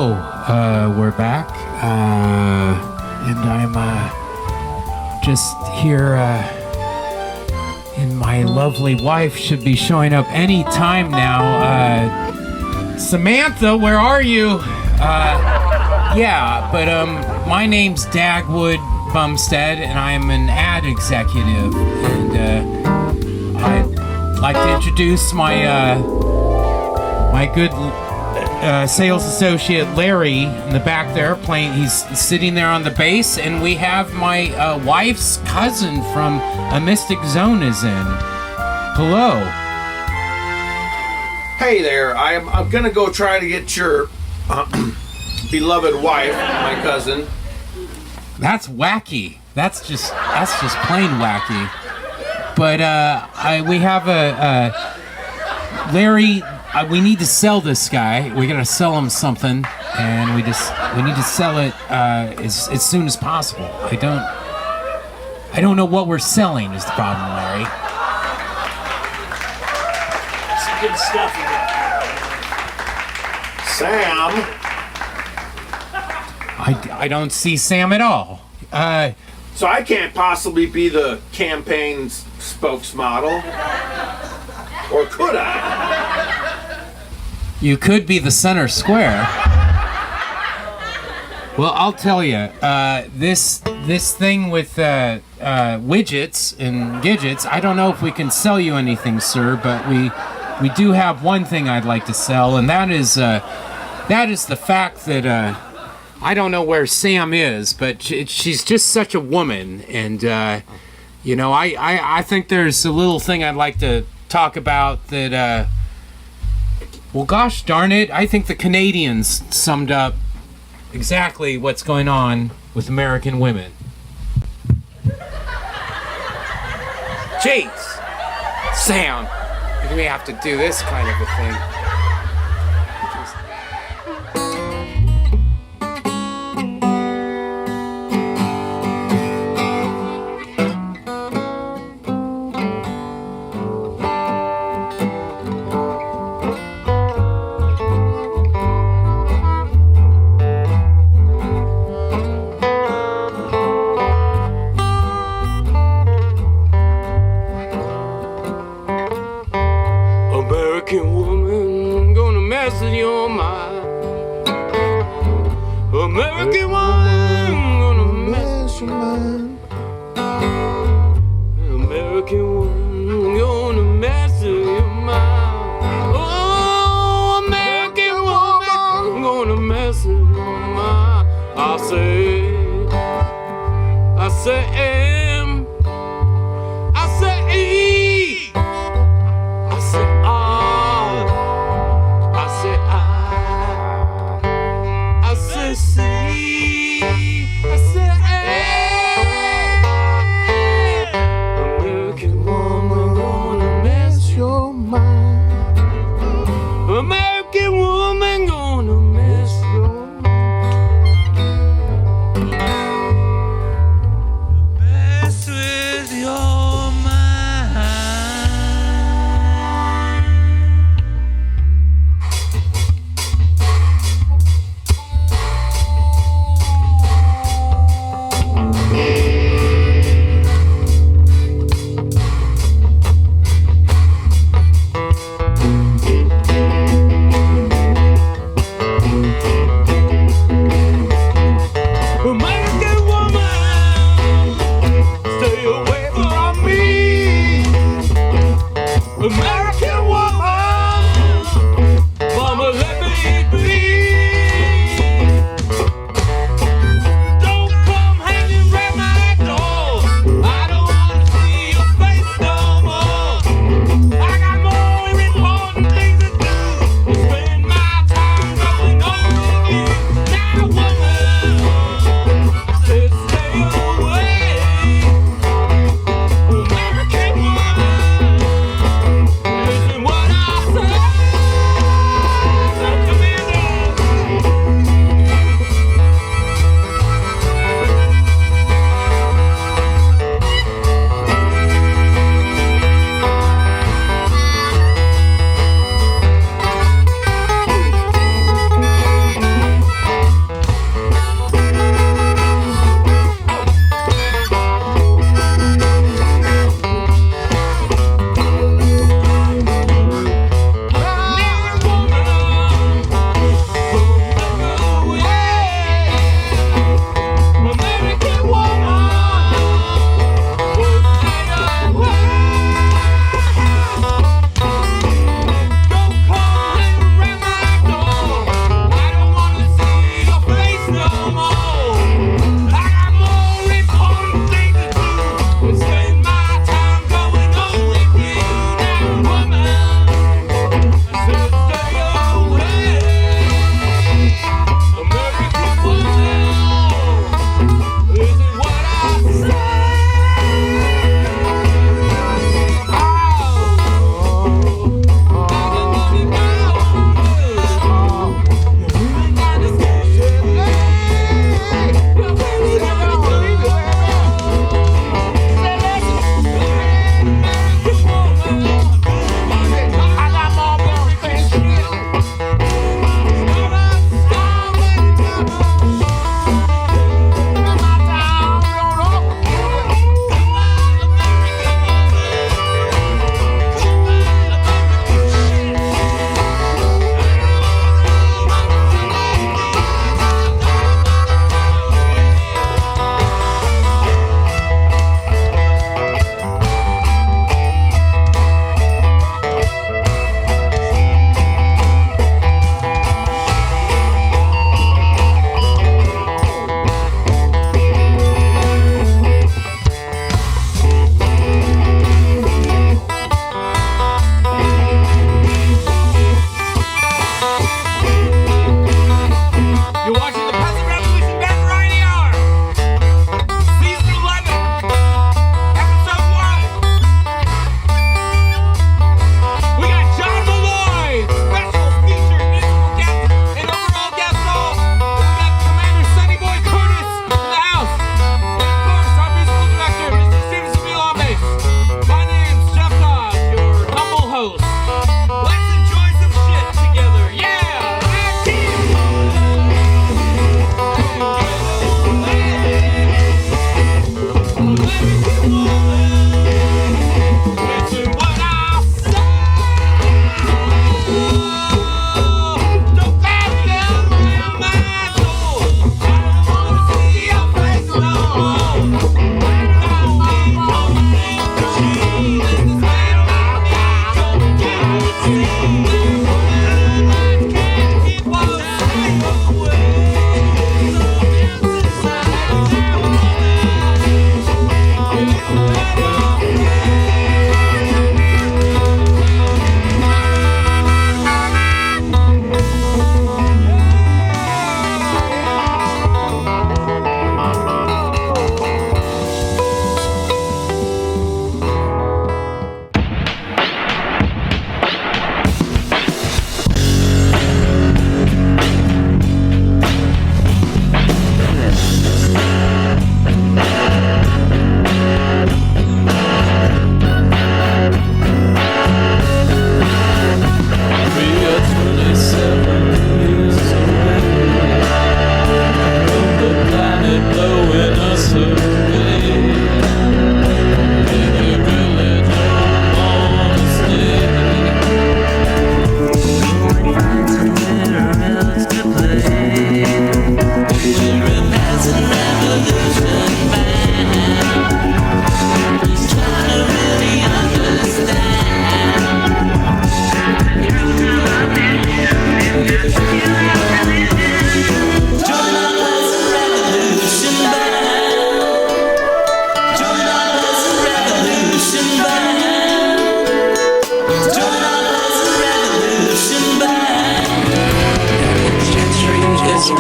So, we're back, and I'm just here, and my lovely wife should be showing up any time now. Samantha, where are you? Yeah, but my name's Dagwood Bumstead, and I'm an ad executive, and I'd like to introduce my my good sales associate Larry in the back there playing. He's sitting there on the bass, and we have my wife's cousin from A Mystic Zone is in. Hello. Hey there. I'm gonna go try to get your beloved wife, my cousin. That's wacky. That's just plain wacky. But we have a Larry. We need to sell this guy. We're gonna sell him something, and we need to sell it as soon as possible. I don't know what we're selling is the problem, Larry. Some good stuff you got. Sam. I don't see Sam at all. So I can't possibly be the campaign's spokesmodel, or could I? You could be the center square. Well, I'll tell you, this thing with widgets and gidgets, I don't know if we can sell you anything, sir, but we do have one thing I'd like to sell, and that is the fact that I don't know where Sam is, but she's just such a woman, and you know, I think there's a little thing I'd like to talk about that. Well, gosh darn it, I think the Canadians summed up exactly what's going on with American women. Jeez, Sam, you may have to do this kind of a thing.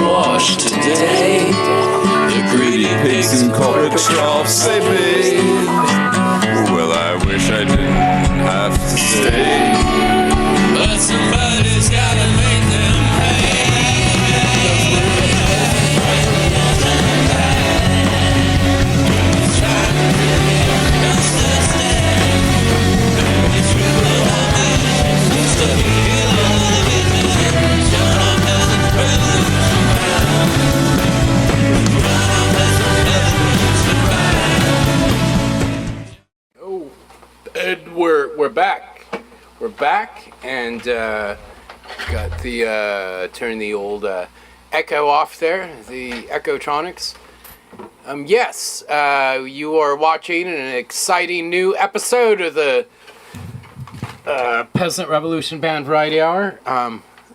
washed today. The greedy pigs and corks are off sleeping. Well, I wish I didn't have to stay, but somebody's gotta make them pay. And we're back. We're back, and got the turn the old echo off there, the Echotronics. Yes, you are watching an exciting new episode of the Peasant Revolution Band Variety Hour.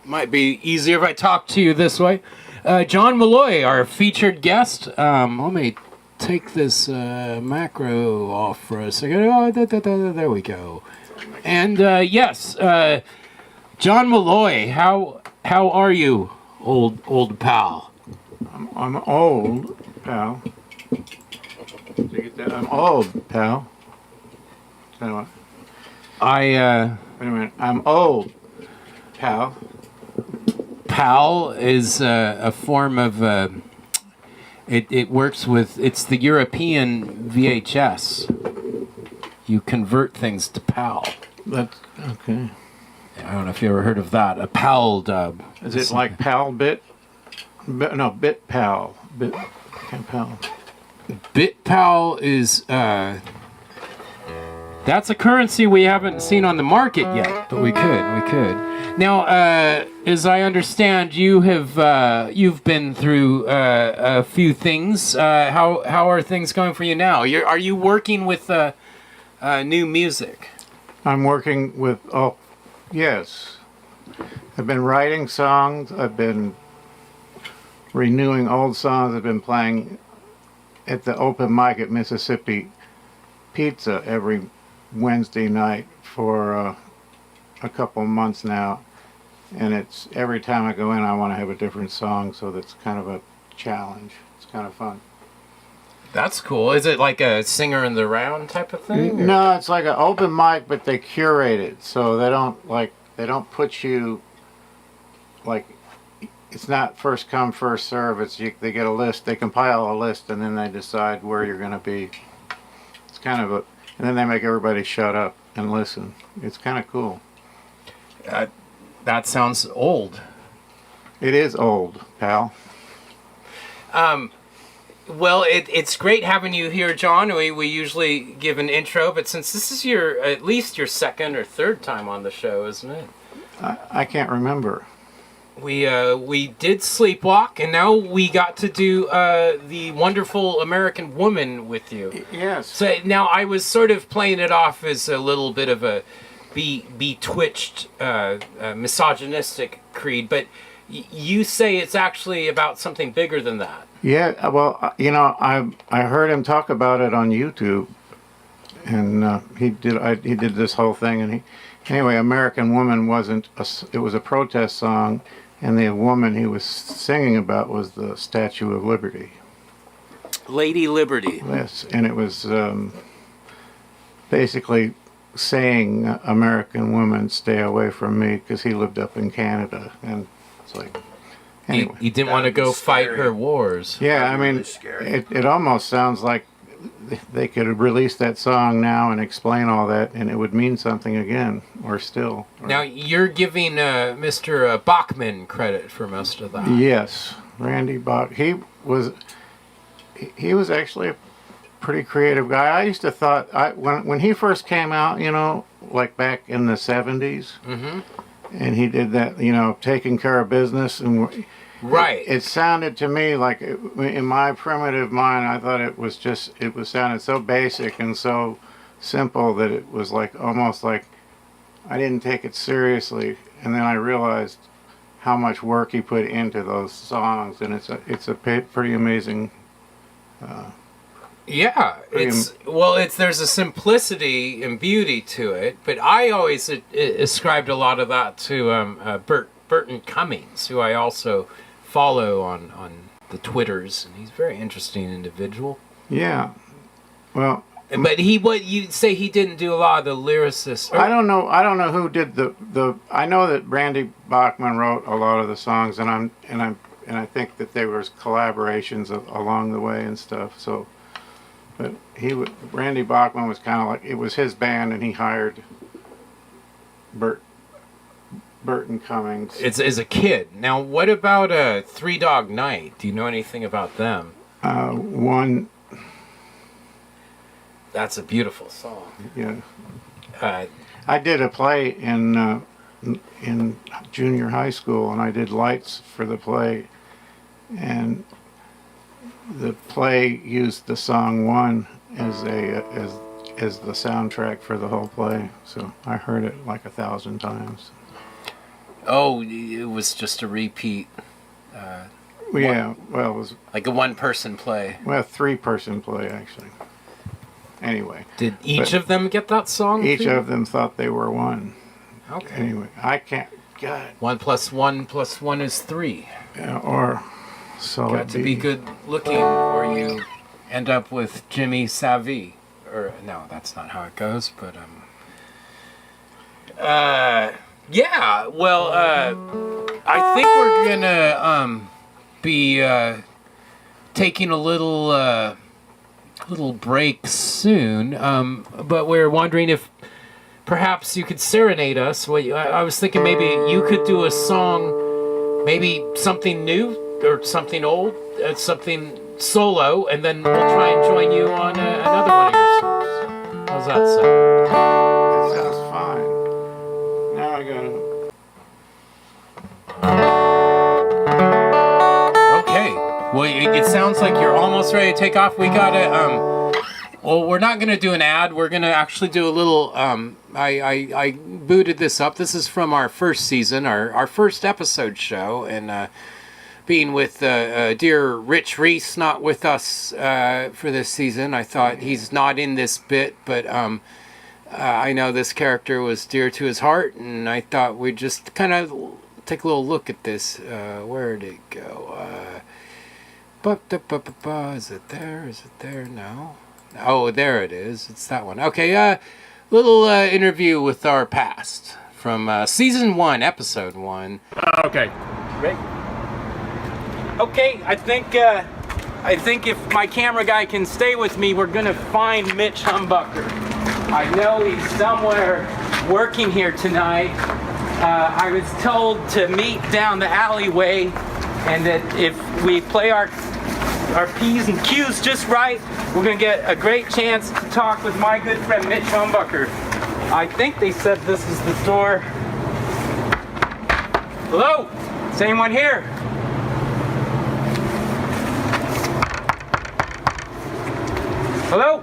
Might be easier if I talk to you this way. John Malloy, our featured guest. Let me take this macro off for a second. Oh, there we go. And yes, John Malloy, how are you, old pal? I'm old, pal. Did you get that? I'm old, pal. Tell you what. Wait a minute. I'm old, pal. PAL is a form of... It works with... It's the European VHS. You convert things to PAL. That's okay. I don't know if you ever heard of that. A PAL dub. Is it like PAL bit? No, bit pal. Bit pal. BitPal is... that's a currency we haven't seen on the market yet, but we could. Now, as I understand, you have you've been through a few things. How are things going for you now? Are you working with new music? I'm working with, yes. I've been writing songs. I've been renewing old songs. I've been playing at the open mic at Mississippi Pizza every Wednesday night for a couple months now. And it's every time I go in, I want to have a different song, so that's kind of a challenge. It's kind of fun. That's cool. Is it like a singer in the round type of thing? No, it's like an open mic, but they curate it, so they don't put you like, it's not first come first serve. It's they get a list, they compile a list, and then they decide where you're going to be. It's kind of and then they make everybody shut up and listen. It's kind of cool. That sounds old. It is old, pal. Well, it's great having you here, John. We usually give an intro, but since this is at least your second or third time on the show, isn't it? I can't remember. We did Sleepwalk, and now we got to do the Wonderful American Woman with you. Yes. So now I was sort of playing it off as a little bit of a Betwitched, misogynistic creed, but you say it's actually about something bigger than that. Yeah, well, I heard him talk about it on YouTube, and he did this whole thing, and anyway, American Woman it was a protest song, and the woman he was singing about was the Statue of Liberty. Lady Liberty. Yes, and it was basically saying, American women, stay away from me, because he lived up in Canada, and it's like, anyway. He didn't want to go fight her wars. Yeah, I mean, Really it almost sounds like they could release that song now and explain all that, and it would mean something again, or still. Now, you're giving Mr. Bachman credit for most of that. Yes, Randy Bach. He was actually a pretty creative guy. I used to thought, when he first came out, like back in the 70s, and he did that, taking care of business, and right. It sounded to me like, in my primitive mind, I thought it sounded so basic and so simple that it was like, almost like I didn't take it seriously, and then I realized how much work he put into those songs, and it's a pretty amazing. Yeah, there's a simplicity and beauty to it, but I always ascribed a lot of that to Burton Cummings, who I also follow on the Twitters, and he's a very interesting individual. Yeah. Well, But what you say he didn't do a lot of the lyricists. I don't know who did the. I know that Randy Bachman wrote a lot of the songs, and I think that there was collaborations along the way and stuff. So, but Randy Bachman was kind of like, it was his band, and he hired Burton Cummings. It's as a kid. Now, what about Three Dog Night? Do you know anything about them? One. That's a beautiful song. Yeah. I did a play in junior high school, and I did lights for the play, and the play used the song "One" as the soundtrack for the whole play. So I heard it like 1,000 times. Oh, it was just a repeat. Yeah, well, it was like a one-person play. Well, 3-person play actually. Anyway. Did each of them get that song? Each of them thought they were one. Okay. Anyway, I can't. God. 1 + 1 + 1 is 3. Yeah, or so. Got to be good looking, or you end up with Jimmy Savile. Or no, that's not how it goes. But yeah. Well, I think we're gonna be taking a little break soon. But we're wondering if perhaps you could serenade us. I was thinking maybe you could do a song, maybe something new or something old, something solo, and then we'll try and join you on another one of your songs. How's that sound? That sounds fine. Now I gotta. Okay. Well, it sounds like you're almost ready to take off. We gotta. Well, we're not gonna do an ad. We're gonna actually do a little. I booted this up. This is from our first season, our first episode show, and being with dear Rich Reese, not with us for this season. I thought he's not in this bit, but I know this character was dear to his heart, and I thought we'd just kind of take a little look at this. Where'd it go? Is it there? Is it there? No. Oh, there it is. It's that one. Okay, little interview with our past from season 1, episode 1. Okay. Ready? Okay, I think if my camera guy can stay with me, we're gonna find Mitch Humbucker. I know he's somewhere working here tonight. I was told to meet down the alleyway, and that if we play our P's and Q's just right, we're gonna get a great chance to talk with my good friend Mitch Humbucker. I think they said this is the door. Hello? Is anyone here? Hello?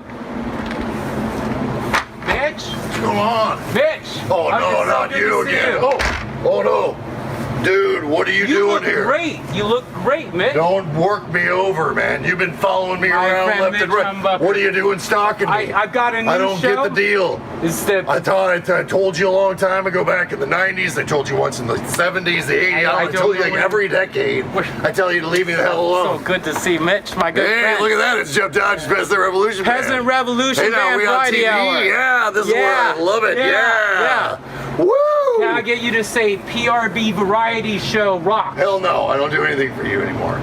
Mitch? What's going on? Mitch! Oh, no, not you again. Oh, no. Dude, what are you doing here? Great. You look great, Mitch. Don't work me over, man. You've been following me around friend left and Mitch right. Humbucker. What are you doing stalking me? I've got a new show. I don't get the deal. I thought I told you a long time ago back in the 90s. I told you once in the 70s, the 80s. I told you like every decade. I tell you to leave me the hell alone. So good to see Mitch, my good friend. Hey, look at that. It's Jeff Dodge's Peasant Revolution Band. Peasant Revolution Band. Hey, now we on TV. Hour. Yeah, this is where I love it. Yeah. Woo! Can I get you to say PRB Variety Show rocks? Hell no, I don't do anything for you anymore.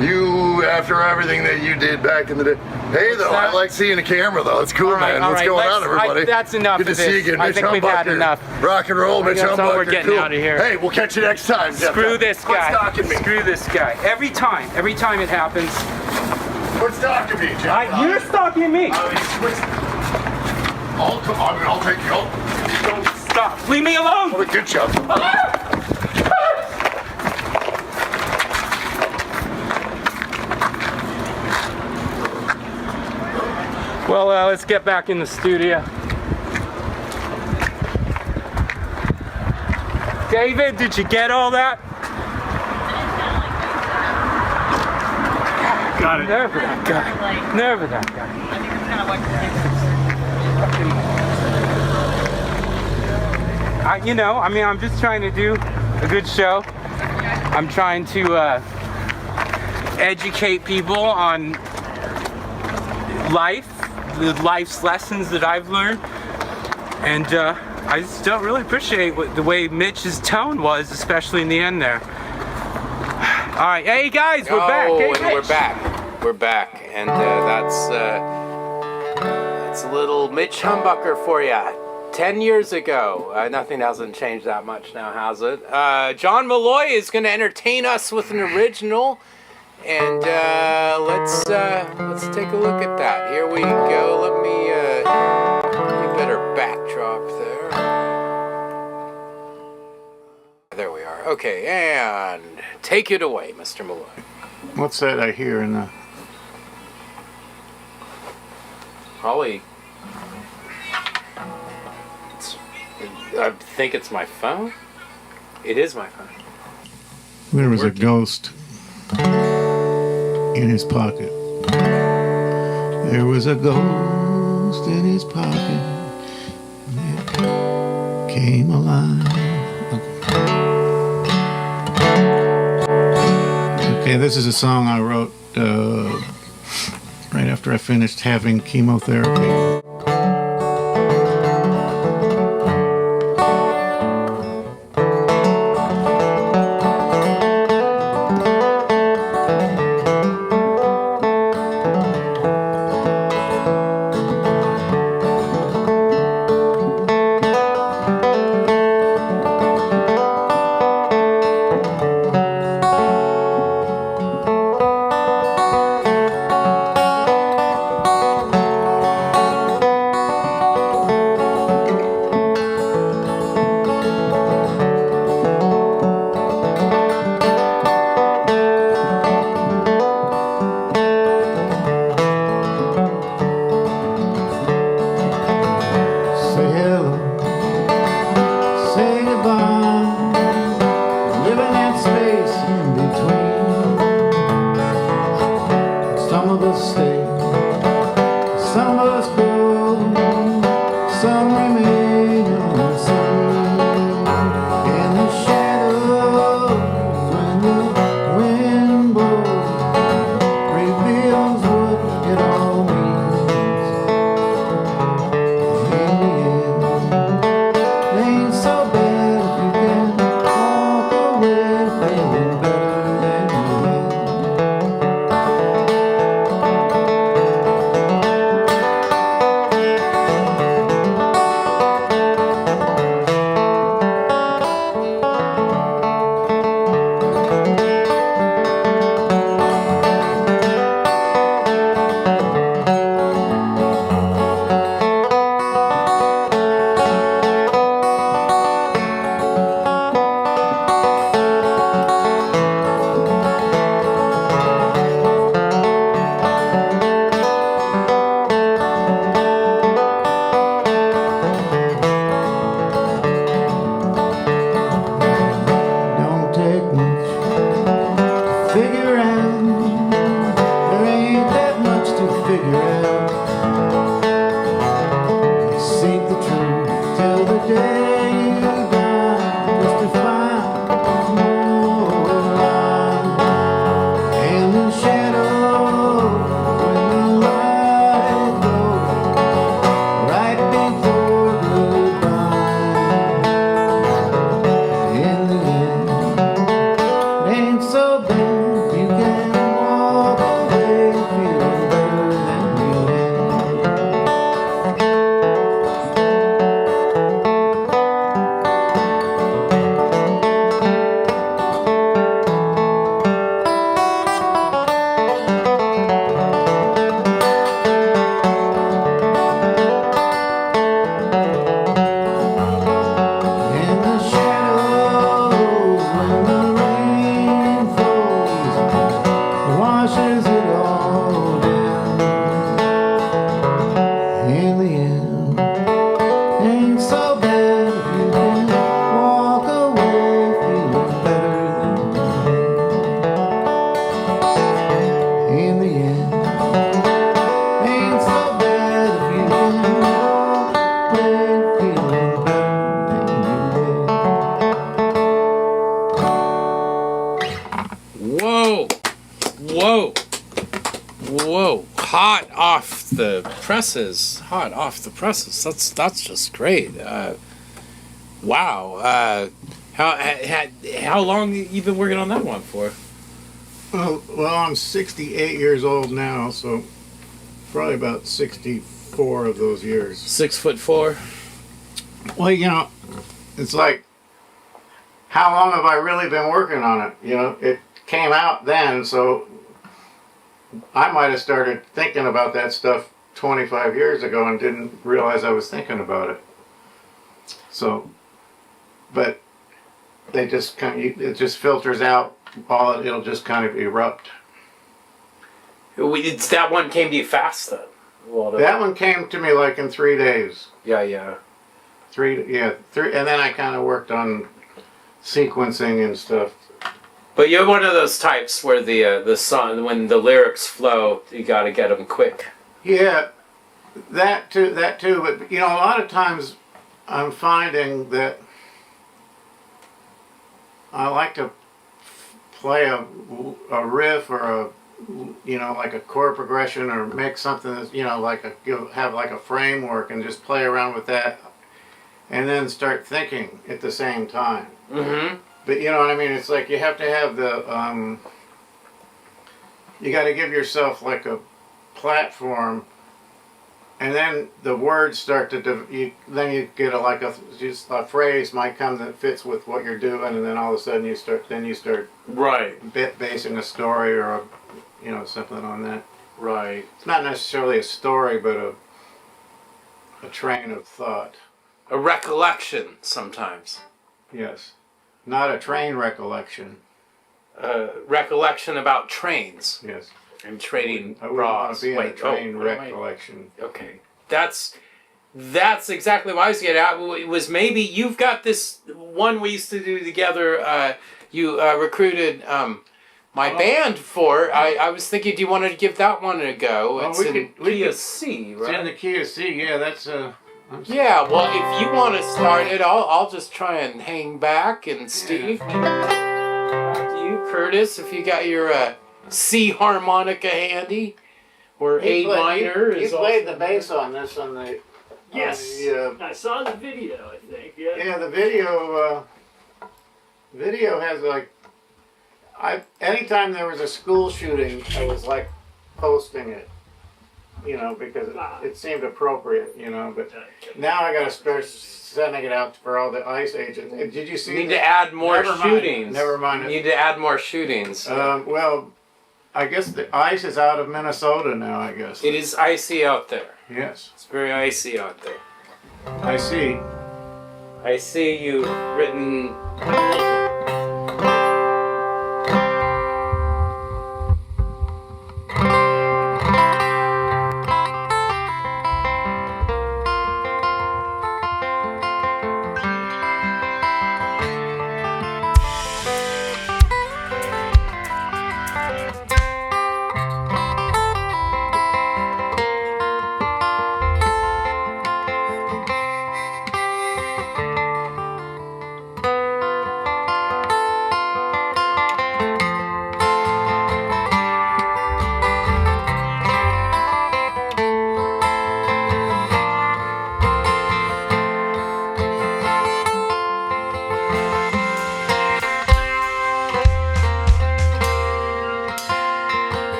You, after everything that you did back in the day. Hey, though, I like seeing the camera, though. It's cool, man. What's going on, everybody? That's enough Good to see you again, Mitch think we've had Humbucker. enough. Rock and roll, Mitch Humbucker. We're getting out of here. Hey, we'll catch you next time. Screw this guy. Quit stalking me. Screw this guy. Every time it happens. Quit stalking me, Jeff. You're stalking me. I'll take you home. Don't stop. Leave me alone. What a good job. Well, let's get back in the studio. David, did you get all that? Got it. Never that guy. Never that guy. I think it's kind of like I'm just trying to do a good show. I'm trying to educate people on life, the life's lessons that I've learned, and I just don't really appreciate the way Mitch's tone was, especially in the end there. All right, hey guys, we're back. Hey, and we're back. We're back, and that's a little Mitch Humbucker for ya. 10 years ago. Nothing hasn't changed that much now, has it? John Malloy is going to entertain us with an original, and let's take a look at that. Here we go. Let me you better backdrop there. There we are. Okay, and take it away, Mr. Malloy. What's that I hear in the... Probably... I think it's my phone. It is my phone. There was a ghost in his pocket. There was a ghost in his pocket. It came alive. Okay, this is a song I wrote right after I finished having chemotherapy. Ain't so bad, you can Whoa. Whoa. Hot off the presses. Hot off the presses. That's just great. Wow. How long you been working on that one for? Well, I'm 68 years old now, so probably about 64 of those years. 6'4"? Well, you know, it's like, how long have I really been working on it? You know, it came out then, so I might have started thinking about that stuff 25 years ago and didn't realize I was thinking about it. So, but they just it just filters out. It'll just kind of erupt. That one came to you fast then? That one came to me like in 3 days. Yeah. Three, and then I kind of worked on sequencing and stuff. But you're one of those types where the song, when the lyrics flow, you got to get them quick. Yeah, that too. But you know, a lot of times I'm finding that I like to play a riff or a, you know, like a chord progression, or make something that's, you know, like have like a framework and just play around with that, and then start thinking at the same time. Mm-hmm. But you know what I mean? It's like you have to have the you got to give yourself like a platform, and then the words start to then you get just a phrase might come that fits with what you're doing, and then all of a sudden you start right basing a story or something on that. Right. It's not necessarily a story, but a train of thought. A recollection sometimes. Yes. Not a train recollection. Recollection about trains. Yes. And trading I wouldn't want bras. to be in a train recollection. Okay. That's exactly what I was getting at. It was maybe you've got this one we used to do together. You recruited my band for. I was thinking, do you want to give that one a go? It's in key of C, right? It's in the key of C. Yeah, that's yeah. Well, if you want to start it, I'll just try and hang back. And Steve, back to you, Curtis. If you got your C harmonica handy, or A minor. He played the bass on this on the. Yes. On the, I saw the video, I think. Yeah. Yeah, the video has like. Anytime there was a school shooting, I was like posting it, you know, because it seemed appropriate, you know. But now I gotta start sending it out for all the ICE agents. Did you see? You need to add more shootings. Never mind. You need to add more shootings. Well, I guess the ice is out of Minnesota now. I guess it is icy out there. Yes, it's very icy out there. I see. I see you've written.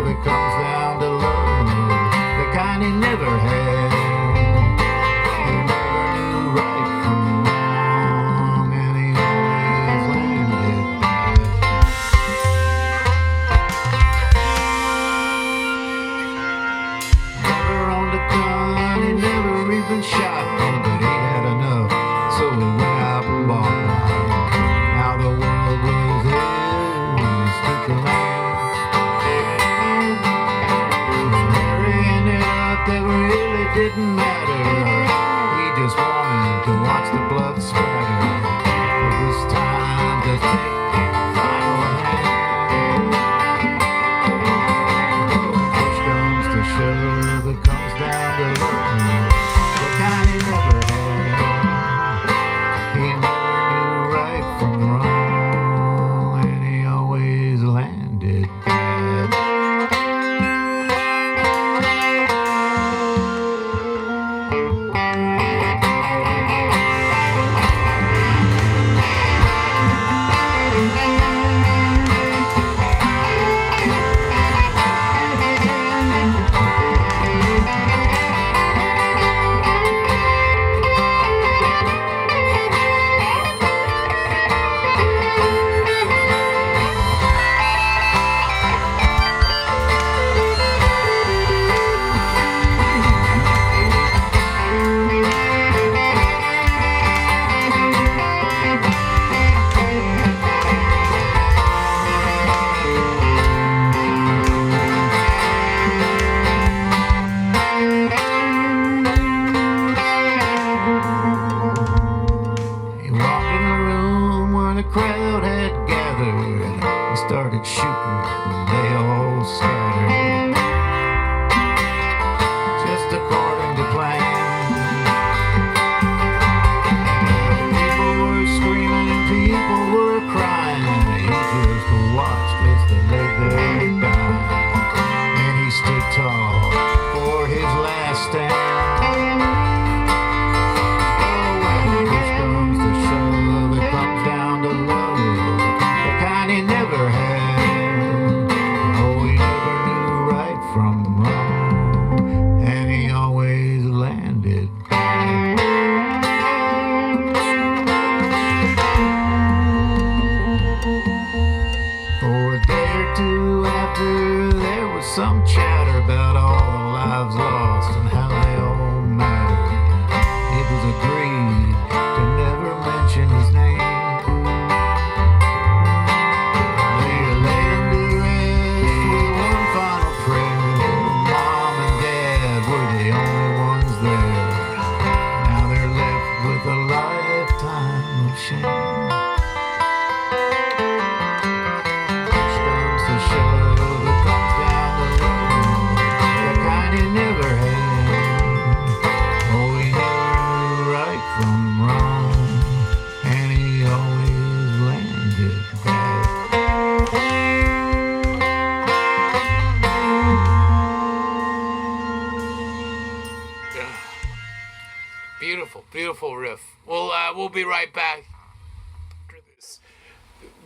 It comes down to love, the kind he never had. didn't matter. He just wanted to watch the blood splatter. It was time to take the final hand. Push comes to shove, it comes down to love. The kind he never had. He never knew right from wrong, and he always landed bad. He walked in the room where the crowd had gathered and started shooting. They all scattered, just according to plan. People were screaming and people were crying. He just watched as they lay there dying. And he stood tall for his last stand. Push comes to shove, it comes down to love, the kind he never had. Oh, he never knew right from wrong, and he always landed bad. For a day or two after, there was some chatter about all the lives lost and how they all mattered. It was agreed to never mention his name. They laid him to rest with one final prayer. Mom and Dad were the only ones there. Now they're left with a lifetime of shame. Push comes to shove, it comes down to love, the kind he never had. Oh, he never knew right from wrong, and he always landed bad. Beautiful, beautiful riff. We'll be right back after this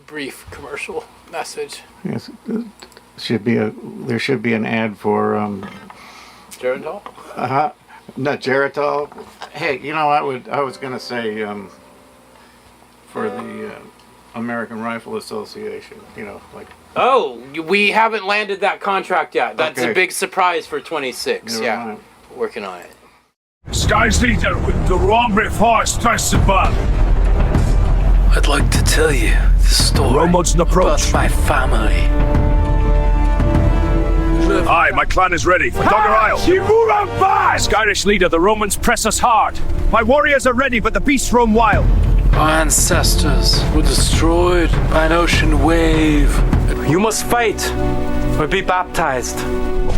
brief commercial message. Yes, there should be an ad for Geritol? not Geritol. Hey, you know, I was gonna say for the American Rifle Association. You know, like. Oh, we haven't landed that contract yet. That's Okay. a big surprise for 26. Never Yeah, mind. working on it. Sky's leader with the Rombre Force Cebula. I'd like to tell you the story Romans approach. about my family. Aye, my clan is ready for Dogger Isle. Skyrish leader, the Romans press us hard. My warriors are ready, but the beasts roam wild. Our ancestors were destroyed by an ocean wave. You must fight or be baptized.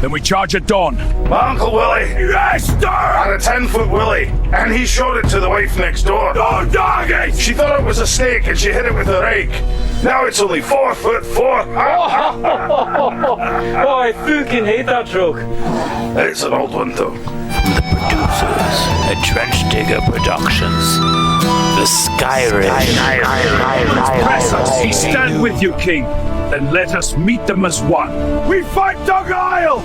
Then we charge at dawn. My Uncle Willie Yes, sir! had a 10-foot willy, and he showed it to the wife next door. No doggy! She thought it was a snake, and she hit it with a rake. Now it's only 4'4". Oh, I fucking hate that joke. It's an old one, though. Producers at Trench Digger Productions. The Skyrish. Press us. He stand with you, King. Then let us meet them as one. We fight Dogger Isle!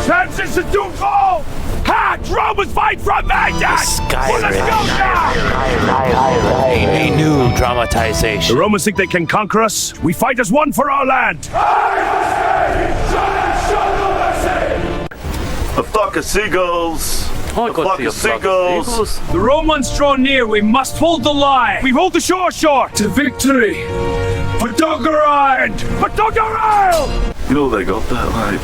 Chances to do fall! Hart! Romans fight from Midnite! Well, let's go now! A new dramatization. The Romans think they can conquer us. We fight as one for our land. A flock of seagulls. Oh, A flock of seagulls. The Romans draw near. We must hold the line. We hold the shore short to victory. For Dogger Isle! For Dogger Isle! You know they got that, like.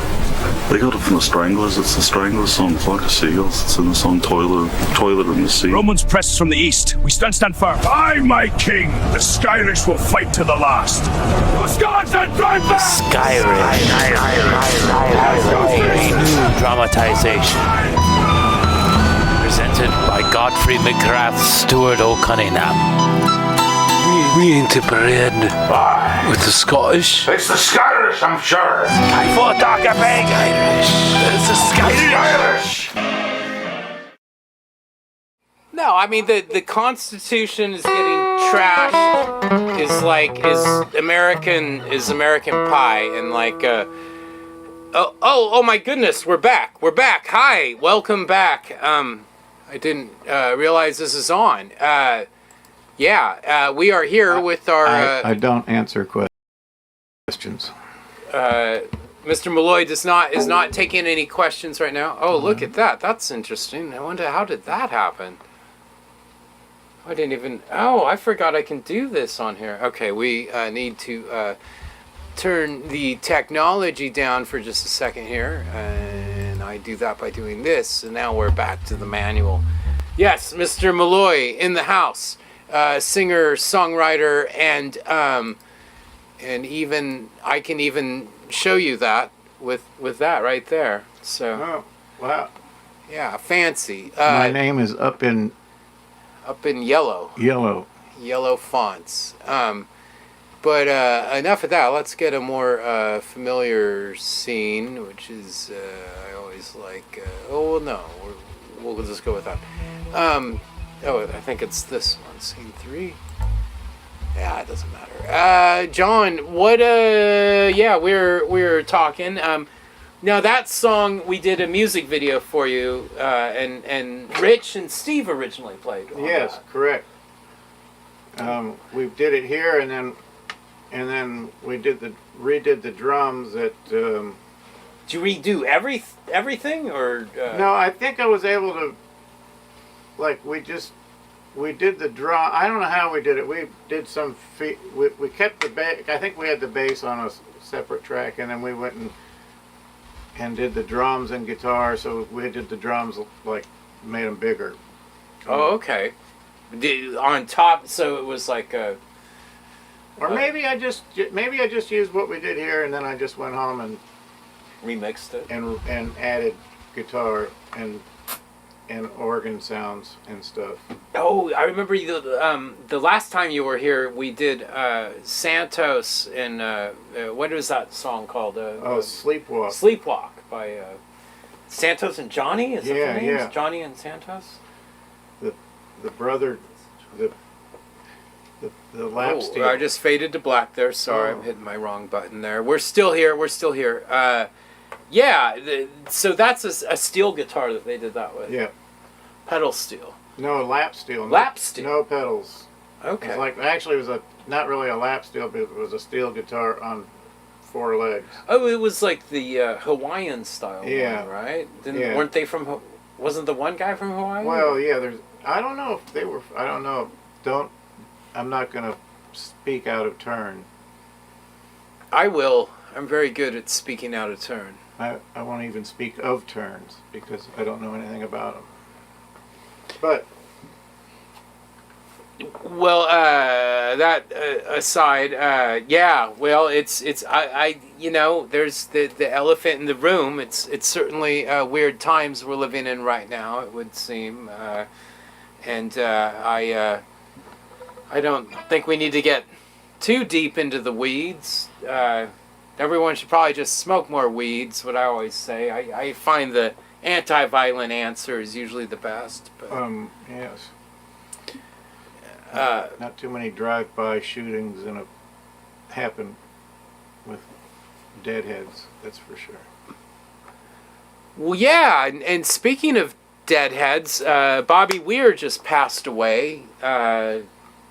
They got it from the Stranglers. It's the Stranglers song, Flock of Seagulls. It's in the song Toilet in the Sea. Romans press us from the east. We stand firm. I, my king, the Skyrish will fight to the last. Wisconsin, drive back! Skyrish. A new dramatization. Presented by Godfrey McGrath, Stuart O'Cunningham. We ain't bred with the Scottish. It's the Skyrish, I'm sure. For Dr. Big Irish. It's the Skyrish. No, I mean the Constitution is getting trashed. Is American Pie, and like oh my goodness, we're back. Hi, welcome back. I didn't realize this is on. We are here with our. I don't answer questions. Mr. Malloy is not taking any questions right now. Oh, look at that. That's interesting. I wonder how did that happen. I didn't even. Oh, I forgot I can do this on here. Okay, we need to turn the technology down for just a second here, and I do that by doing this. And now we're back to the manual. Yes, Mr. Malloy in the house. Singer, songwriter, and even I can even show you that with that right there. So, wow, yeah, fancy. My name is up in yellow. Yellow fonts. But enough of that. Let's get a more familiar scene, which is I always like. We'll just go with that. I think it's this one, scene 3. Yeah, it doesn't matter. John, what? We're talking. Now that song we did a music video for you, and Rich and Steve originally played. Yes, that. Correct. We did it here, and then we redid the drums at. Did you redo everything, or? No, I think I was able to. Like we did the drum. I don't know how we did it. We did some we kept the bass. I think we had the bass on a separate track, and then we went and did the drums and guitar. So we did the drums, like made them bigger. Oh, okay. On top, so it was like a. Or maybe I just used what we did here, and then I just went home and remixed it and added guitar and organ sounds and stuff. Oh, I remember the last time you were here, we did Santos and what was that song called? Sleepwalk. Sleepwalk by Santos and Johnny. Is that the names? Yeah. Johnny and Santos. The brother, the lap steel. I just faded to black there. Sorry, I'm hitting my wrong button there. We're still here. So that's a steel guitar that they did that with. Yeah. Pedal steel. No, lap steel. Lap steel. No pedals. Okay. It was not really a lap steel, but it was a steel guitar on 4 legs. Oh, it was like the Hawaiian style one, right? Weren't they from? Wasn't the one guy from Hawaii? Well, yeah. I don't know if they were. I don't know. I'm not gonna speak out of turn. I will. I'm very good at speaking out of turn. I won't even speak of turns because I don't know anything about them. But well, that aside, it's I there's the elephant in the room. It's certainly weird times we're living in right now. It would seem, and I don't think we need to get too deep into the weeds. Everyone should probably just smoke more weeds, what I always say. I find the anti-violent answer is usually the best. But, yes. Not too many drive-by shootings happen with Deadheads, that's for sure. Well, yeah, and speaking of Deadheads, Bobby Weir just passed away.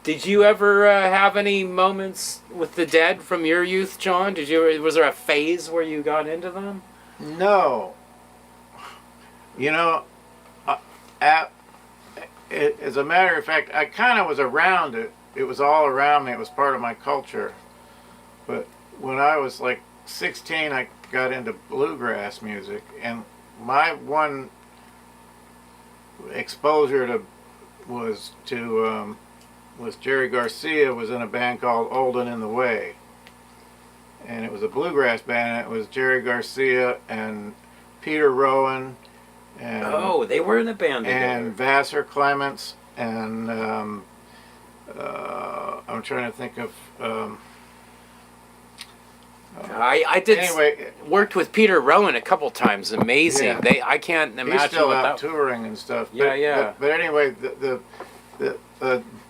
Did you ever have any moments with the Dead from your youth, John? Was there a phase where you got into them? No. As a matter of fact, I kind of was around it. It was all around me. It was part of my culture. But when I was like 16, I got into bluegrass music, and my one exposure to was Jerry Garcia was in a band called Old and in the Way, and it was a bluegrass band. And it was Jerry Garcia and Peter Rowan, and they were in a band together. And Vassar Clements, and I'm trying to think of. I did anyway, worked with Peter Rowan a couple times. Amazing. Yeah. I can't imagine He's still what out that. touring and stuff. Yeah. But anyway,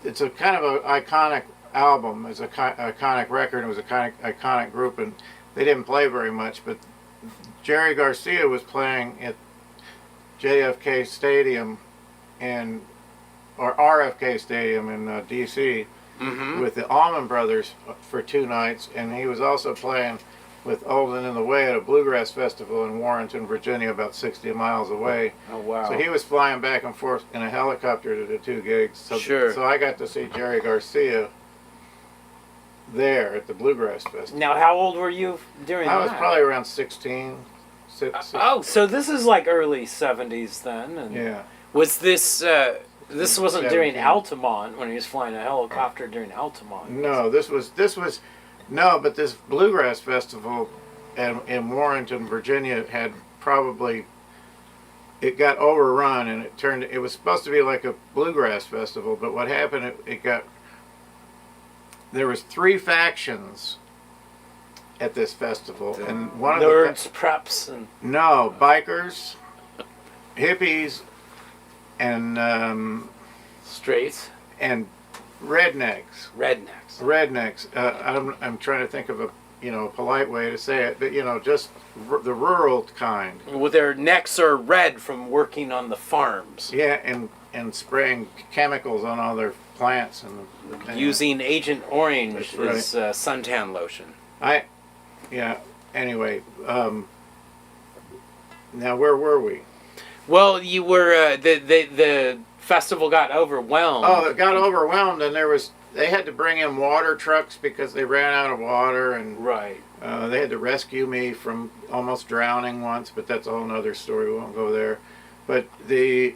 it's a kind of an iconic album. It's a iconic record. It was a iconic group, and they didn't play very much. But Jerry Garcia was playing at JFK Stadium or RFK Stadium in D.C. With the Allman Brothers for 2 nights, and he was also playing with Old and in the Way at a bluegrass festival in Warrenton, Virginia, about 60 miles away. Oh, wow. So he was flying back and forth in a helicopter to the 2 gigs. So, So I got to see Jerry Garcia there at the bluegrass festival. Now, how old were you during that? I was probably around 16. So this is like early 70s then. And Yeah. Was this... this wasn't 17. during Altamont, when he was flying a helicopter during Altamont. No, this was but this bluegrass festival in Warrenton, Virginia had probably, it got overrun, and it was supposed to be like a bluegrass festival, but what happened, there was 3 factions at this festival, and one nerds, preps, and no, bikers, hippies, and straights, and rednecks. I'm trying to think of a polite way to say it, but just the rural kind. Well, their necks are red from working on the farms. Yeah, and spraying chemicals on all their plants and using Agent Orange right. as suntan lotion. Anyway, now where were we? Well, you were the festival got overwhelmed. Oh, it got overwhelmed, and they had to bring in water trucks because they ran out of water, and right. They had to rescue me from almost drowning once, but that's a whole other story. We won't go there. But it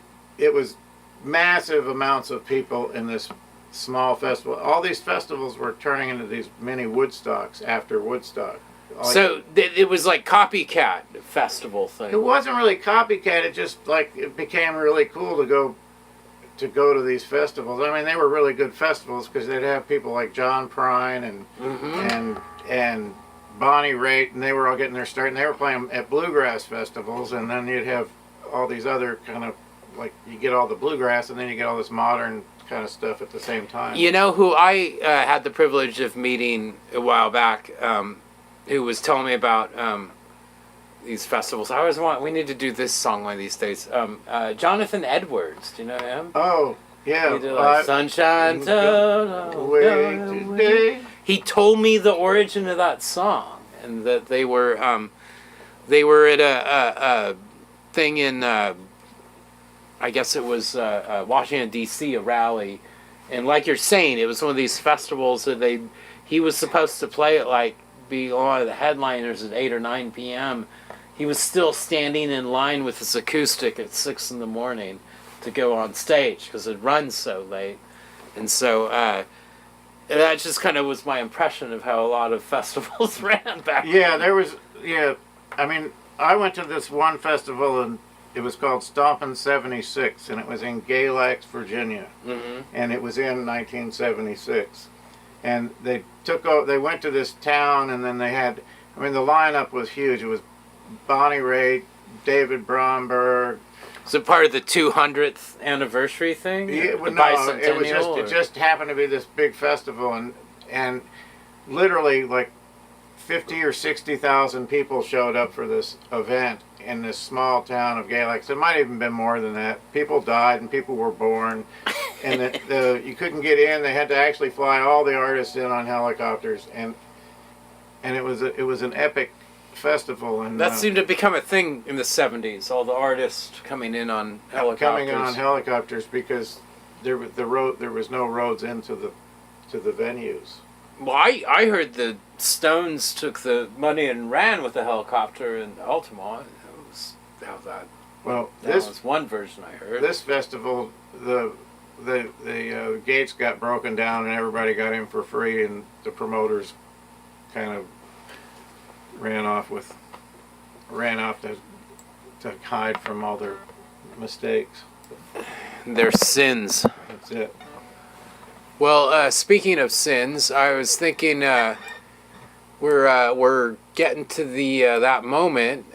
was massive amounts of people in this small festival. All these festivals were turning into these mini Woodstocks after Woodstock. So it was like copycat festival thing. It wasn't really copycat. It just it became really cool to go to these festivals. I mean, they were really good festivals because they'd have people like John Prine and Bonnie Raitt, and they were all getting their start. And they were playing at bluegrass festivals, and then you'd have all these other kind of you get all the bluegrass, and then you get all this modern kind of stuff at the same time. You know who I had the privilege of meeting a while back, who was telling me about these festivals. I always we need to do this song one of these days. Jonathan Edwards, do you know him? Oh, yeah. He did Sunshine Today. He told me the origin of that song, and that they were at a thing in I guess it was Washington D.C., a rally, and like you're saying, it was one of these festivals that he was supposed to play at be one of the headliners at 8 or 9 p.m. He was still standing in line with his acoustic at 6 in the morning to go on stage because it runs so late. And so that just kind of was my impression of how a lot of festivals ran back then. I mean, I went to this one festival, and it was called Stompin' 76, and it was in Galax, Virginia. And it was in 1976. And they went to this town, and then they had, the lineup was huge. It was Bonnie Raitt, David Bromberg. Was it part of the 200th anniversary thing? Yeah, it just happened to be this big festival, and literally 50 or 60,000 people showed up for this event in this small town of Galax. It might have even been more than that. People died and people were born, and you couldn't get in. They had to actually fly all the artists in on helicopters, and it was an epic festival. And that seemed to become a thing in the 70s. All the artists coming in on helicopters. Because there was no roads into the venues. Well, I heard Stones took the money and ran with the helicopter in Altamont. That was how that. Well, That this was one version I heard. this festival, the gates got broken down and everybody got in for free, and the promoters kind of ran off to hide from all their mistakes. Their sins. That's it. Well, speaking of sins, I was thinking we're getting to the that moment.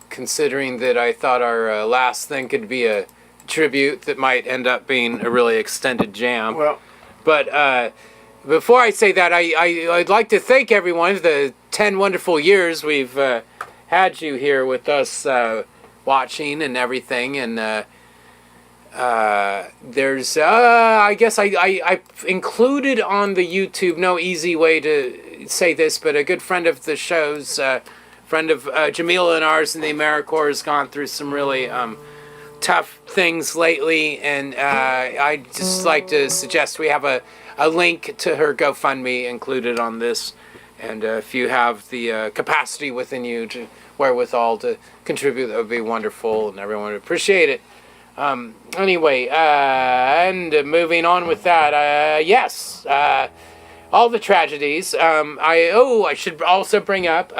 Considering that I thought our last thing could be a tribute that might end up being a really extended jam. Well, but before I say that, I'd like to thank everyone for the 10 wonderful years we've had you here with us watching and everything. And there's, I guess I included on the YouTube, no easy way to say this, but a good friend of the show's, friend of Jemila and ours in the AmeriCorps has gone through some really tough things lately, and I'd just like to suggest we have a link to her GoFundMe included on this, and if you have the capacity within you to wherewithal to contribute, that would be wonderful, and everyone would appreciate it. Anyway, and moving on with that, yes, all the tragedies. I should also bring up,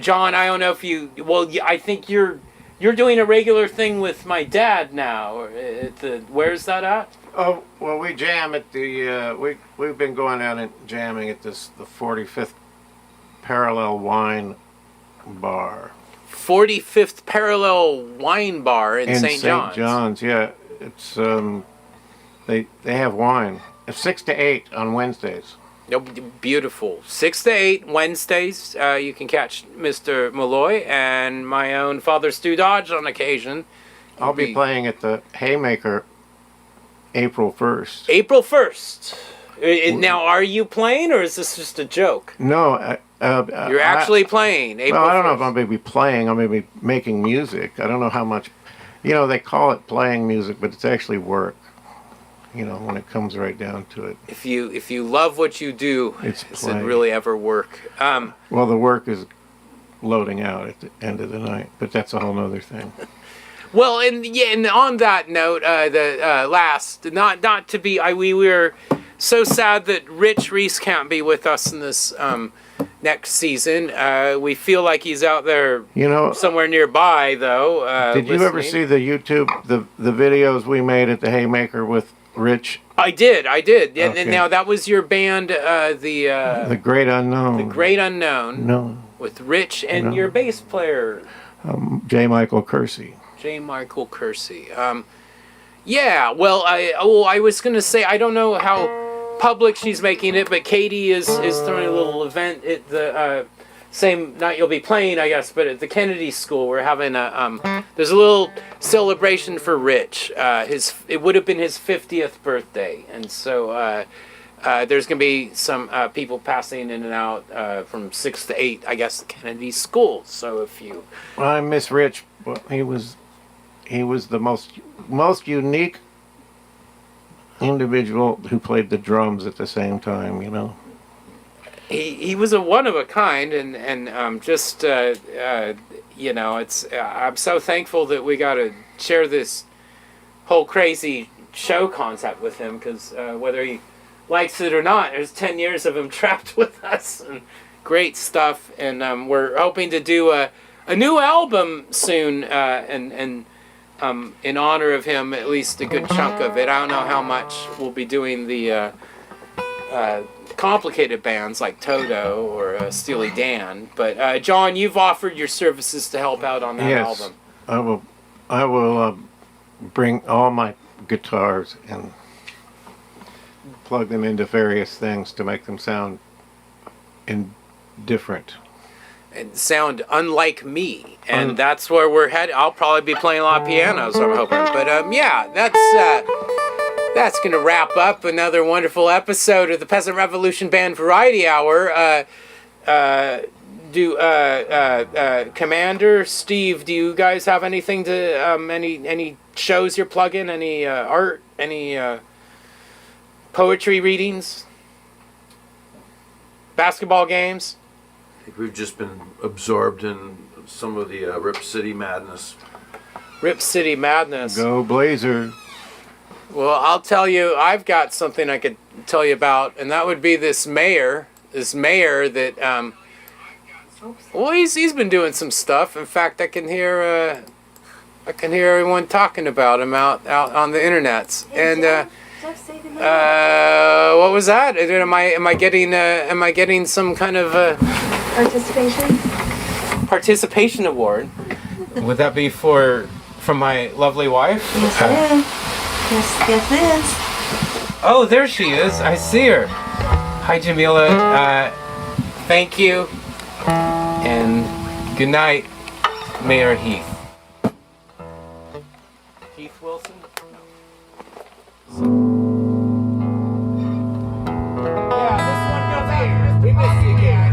John, I don't know if you, well, I think you're doing a regular thing with my dad now. Where's that at? Oh, well, we jam at the, we've been going out and jamming at the 45th Parallel Wine Bar. 45th Parallel Wine Bar in St. John's. St. John's, yeah. It's, they have wine. It's 6 to 8 on Wednesdays. Oh, beautiful. 6 to 8 Wednesdays. You can catch Mr. Malloy and my own Father Stu Dodge on occasion. I'll be playing at the Haymaker April 1st. April 1st. Now, are you playing, or is this just a joke? No. You're actually playing April 1st. I don't know if I'm going to be playing. I'm going to be making music. I don't know how much. You know, they call it playing music, but it's actually work. You know, when it comes right down to it. If you love what you do, does it really ever work? Well, the work is loading out at the end of the night, but that's a whole nother thing. Well, and on that note, not to be, we were so sad that Rich Reese can't be with us in this next season. We feel like he's out there, somewhere nearby, though. Did you ever see the YouTube, the videos we made at the Haymaker with Rich? I did. Okay. And now that was your band, the Great Unknown. The Great Unknown. No. With Rich and your bass player, J. Michael Kersey. J. Michael Kersey. Yeah. Well, I was gonna say, I don't know how public she's making it, but Katie is throwing a little event at the same night you'll be playing, I guess, but at the Kennedy School we're having there's a little celebration for Rich. It would have been his 50th birthday, and so there's gonna be some people passing in and out from 6 to 8, I guess, at Kennedy School. So if you, well, I miss Rich. But he was the most unique individual who played the drums at the same time. You know. He was a one of a kind, and just it's I'm so thankful that we got to share this whole crazy show concept with him, because whether he likes it or not, there's 10 years of him trapped with us, and great stuff, and we're hoping to do a new album soon, and in honor of him, at least a good chunk of it. I don't know how much we'll be doing the complicated bands like Toto or Steely Dan, but John, you've offered your services to help out on that album. I will bring all my guitars and plug them into various things to make them sound different and sound unlike me, and that's where we're headed. I'll probably be playing a lot of pianos, I'm hoping, but yeah, that's going to wrap up another wonderful episode of the Peasant Revolution Band Variety Hour. Commander, Steve, do you guys have anything to, any shows you're plugging, any art, any poetry readings? Basketball games? I think we've just been absorbed in some of the Rip City madness. Rip City madness. Go Blazer. Well, I'll tell you, I've got something I could tell you about, and that would be this mayor that, well, he's been doing some stuff. In fact, I can hear everyone talking about him out on the internets. And what was that? Am I getting some kind of participation award? Would that be from my lovely wife? Yes, it is. Yes, it is. Oh, there she is. I see her. Hi, Jemila. Thank you. And good night, Mayor Heath. Heath Wilson? Yeah, this one goes out. We missed you again.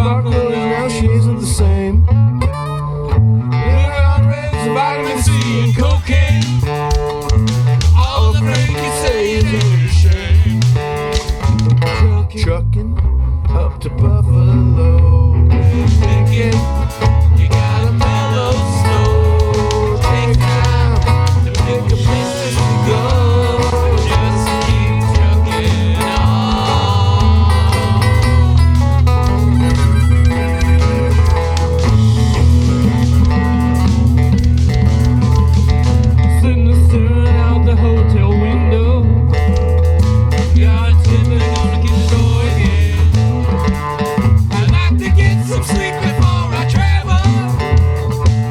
dark clothes, now shades of the same. Vitamin C and cocaine. All the friend can say is only shame. Truckin' up to Buffalo. Thinking you gotta mellow slow. Take time to pick a place to go. Just keep trucking staring out the hotel window. Got a tipping on the door again. I like to get some sleep before I travel.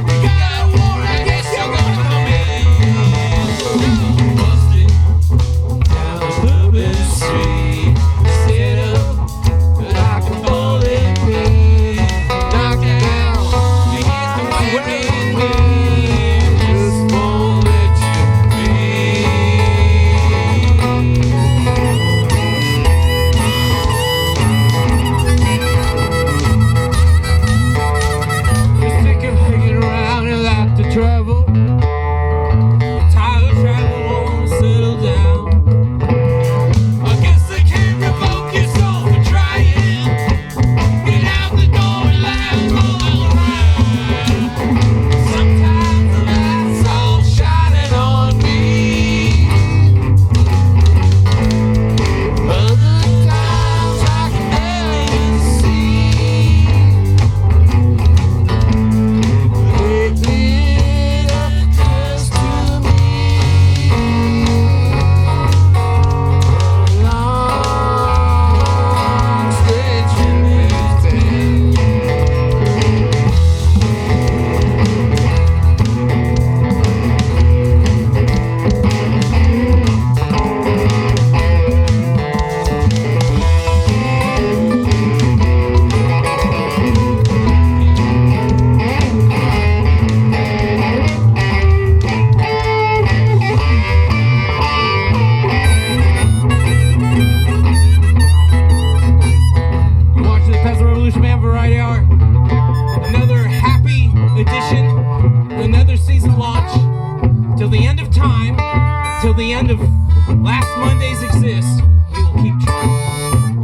You got a war, I guess you're gonna come in. Busted down the Bourbon Street. Set up like a bowling pin. Knock down, you hit the waiting wind. Just won't let you. You're sick of hanging around and like to travel. Tired of travel, won't settle down. I guess they can't revoke your soul for trying. Get out the door and laugh all around. Sometimes the light's all shining on me. Other times I can barely see. Lately it occurs to me. Long stretch in this day. You're watching the Peasant Revolution Man Variety Hour. Another happy edition, another season launch. Till the end of time, till the end of last Monday's exist, we will keep trying.